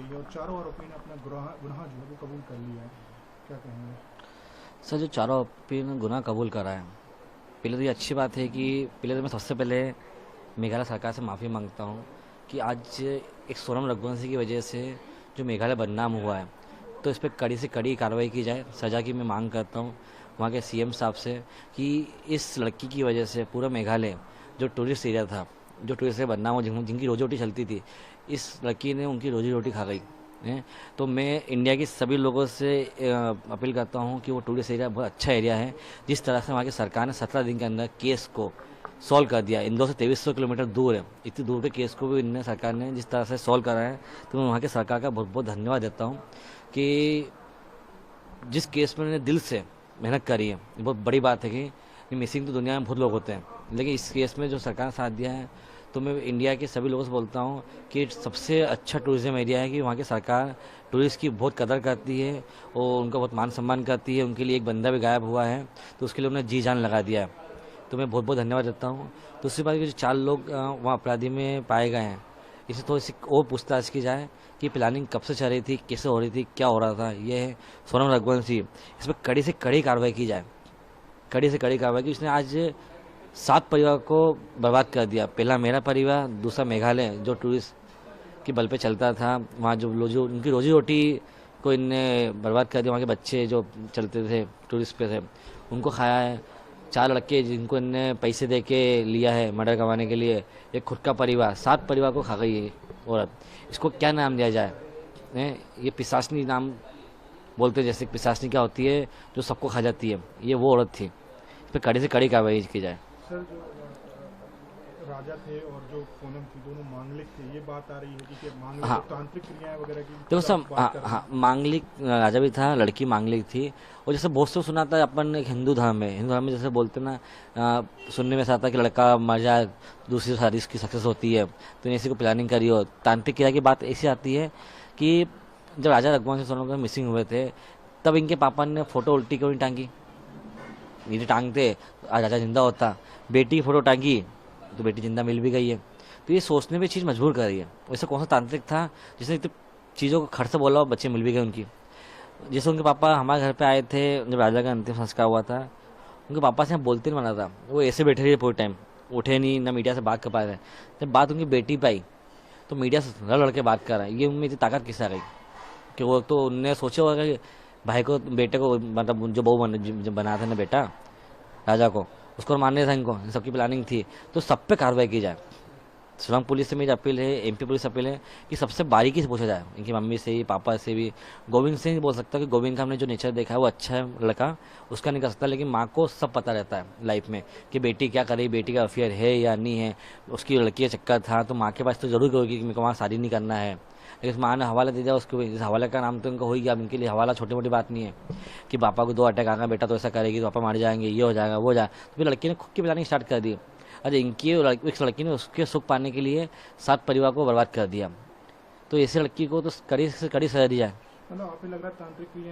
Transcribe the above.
गई है और चारों आरोपी ने अपना गुनाह जो है वो कबूल कर लिया है, क्या कहेंगे? सर, जो चारों आरोपी ने गुनाह कबूल करा है, पहले तो ये अच्छी बात है कि पहले तो मैं सबसे पहले मेघालय सरकार से माफ़ी मांगता हूँ कि आज एक सोनम रघुवंशी की वजह से जो मेघालय बदनाम हुआ है, तो इस पर कड़ी से कड़ी कार्रवाई की जाए। सज़ा की मैं मांग करता हूँ वहाँ के सीएम साहब से कि इस लड़की की वजह से पूरा मेघालय जो टूरिस्ट एरिया था, जो टूरिस्ट एरिया बदनाम हो, जिनकी रोजी रोटी चलती थी, इस लड़की ने उनकी रोजी रोटी खा गई है। तो मैं इंडिया के सभी लोगों से अपील करता हूँ कि वो टूरिस्ट एरिया बहुत अच्छा एरिया है। जिस तरह से वहाँ की सरकार ने 17 दिन के अंदर केस को सॉल्व कर दिया, इंदौर से 2300 किलोमीटर दूर है, इतनी दूर के केस को भी इनने सरकार ने जिस तरह से सॉल्व करा है, तो मैं वहाँ की सरकार का बहुत बहुत धन्यवाद देता हूँ कि जिस केस में उन्होंने दिल से मेहनत करी है। ये बहुत बड़ी बात है कि मिसिंग तो दुनिया में बहुत लोग होते हैं, लेकिन इस केस में जो सरकार ने साथ दिया है, तो मैं इंडिया के सभी लोगों से बोलता हूँ कि सबसे अच्छा टूरिज्म एरिया है कि वहाँ की सरकार टूरिस्ट की बहुत कदर करती है और उनका बहुत मान सम्मान करती है। उनके लिए एक बंदा भी गायब हुआ है, तो उसके लिए उन्होंने जी जान लगा दिया है, तो मैं बहुत बहुत धन्यवाद देता हूँ। दूसरी बात, जो 4 लोग वहाँ अपराधी में पाए गए हैं, इसे थोड़ी सी और पूछताछ की जाए कि प्लानिंग कब से चल रही थी, कैसे हो रही थी, क्या हो रहा था। ये है सोनम रघुवंशी, इस पर कड़ी से कड़ी कार्रवाई की जाए, कड़ी से कड़ी कार्रवाई की। उसने आज 7 परिवार को बर्बाद कर दिया। पहला मेरा परिवार, दूसरा मेघालय जो टूरिस्ट की बल पे चलता था, वहाँ जो उनकी रोजी रोटी को इनने बर्बाद कर दिया। वहाँ के बच्चे जो चलते थे, टूरिस्ट पे थे, उनको खाया है। 4 लड़के जिनको इनने पैसे दे के लिया है मर्डर करवाने के लिए, एक खुद का परिवार, 7 परिवार को खा गई है औरत। इसको क्या नाम दिया जाए? ये पिशाचनी नाम बोलते हैं, जैसे पिशाचनी क्या होती है जो सबको खा जाती है, ये वो औरत थी। इस पर कड़ी से कड़ी कार्रवाई की जाए। सर, जो राजा थे और जो पूनम थी, दोनों मांगलिक थे, ये बात आ रही है कि मांगलिक हाँ, और तांत्रिक क्रियाएं वगैरह की देखो सब सब, बात कर रहे हाँ, हैं। मांगलिक राजा भी था, लड़की मांगलिक थी। और जैसे बहुत से सुना था अपन, एक हिंदू धर्म में जैसे बोलते ना, सुनने में ऐसा आता है कि लड़का मर जाए, दूसरी शादी उसकी सक्सेस होती है, तो इसी को प्लानिंग करी हो। तांत्रिक क्रिया की बात ऐसी आती है कि जब राजा रघुवंश सोनम मिसिंग हुए थे, तब इनके पापा ने फोटो उल्टी क्यों नहीं टांगी? यदि टांगते आज राजा जिंदा होता। बेटी की फोटो टांगी तो बेटी जिंदा मिल भी गई है। तो ये सोचने पे चीज़ मजबूर कर रही है। वैसे कौन सा तांत्रिक था जिसने इतनी चीज़ों को खट से बोला और बच्चे मिल भी गए उनकी? जैसे उनके पापा हमारे घर पे आए थे जब राजा का अंतिम संस्कार हुआ था, उनके पापा से बोलते नहीं बना था, वो ऐसे बैठे रहे पूरे टाइम, उठे नहीं, ना मीडिया से बात कर पाए थे। जब बात उनकी बेटी पे आई तो मीडिया से लड़ लड़ के बात कर रहा है। ये उनमें इतनी ताकत किससे आ गई कि वो तो उनने सोचा होगा कि भाई को, बेटे को, मतलब जो जो बना था ना बेटा राजा को, उसको मारने था इनको, इन सबकी प्लानिंग थी। तो सब पे कार्रवाई की जाए। शिलांग पुलिस से मेरी अपील है, एमपी पुलिस से अपील है कि सबसे बारीकी से पूछा जाए, इनकी मम्मी से ही, पापा से भी। गोविंद से नहीं बोल सकता कि गोविंद का हमने जो नेचर देखा है वो अच्छा है लड़का, उसका नहीं कर सकता, लेकिन माँ को सब पता रहता है लाइफ में कि बेटी क्या कर रही, बेटी का अफेयर है या नहीं है, उसकी लड़की का चक्कर था, तो माँ के पास तो जरूर कहोगी कि मेरे को वहाँ शादी नहीं करना है। लेकिन माँ ने हवाला दे दिया उसको, इस हवाले का नाम तो इनका हो ही गया। अब इनके लिए हवाला छोटी मोटी बात नहीं है कि पापा को 2 अटैक आ गया, बेटा तो ऐसा करेगी तो पापा मार जाएंगे, ये हो जाएगा, वो हो जाएगा। तो फिर लड़की ने खुद की प्लानिंग स्टार्ट कर दी। अरे इस लड़की ने उसके सुख पाने के लिए 7 परिवार को बर्बाद कर दिया। तो ऐसे लड़की को तो कड़ी से कड़ी सजा दी जाए। मतलब आप लग रहा है तांत्रिक क्रियाएं